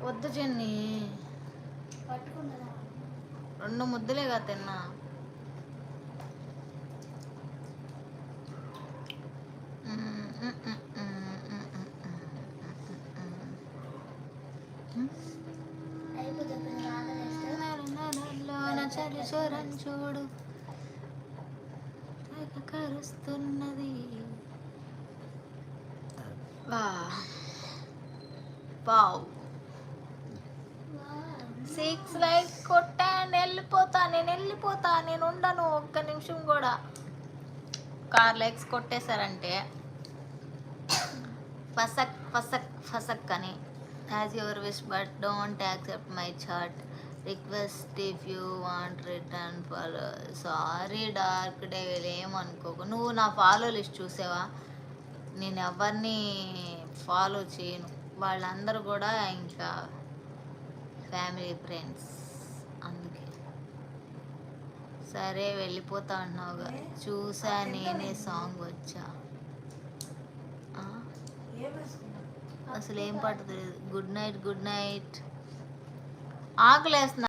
వద్దు చిన్ని, 2 ముద్దలేగా తిన్నా. చలి చూరం చూడు కరుస్తున్నది. వావ్ 6 లైక్స్ కొట్టండి. వెళ్ళిపోతా నేను ఉండను ఒక్క నిమిషం కూడా. 6 లైక్స్ కొట్టేశారంటే ఫసక్ అని. As your wish but don't accept my chat request if you want return follow. Sorry dark devil, ఏమనుకోకు. నువ్వు నా ఫాలో లిస్ట్ చూసావా? నేను ఎవరిని ఫాలో చేయను, వాళ్ళందరూ కూడా ఇంకా ఫ్యామిలీ ఫ్రెండ్స్. అందుకే సరే వెళ్ళిపోతా అంటున్నావుగా. చూసా నేనే సాంగ్ వచ్చా. అసలు ఏం పాట తెలియదు. Good night ఆకలేస్తున్నా.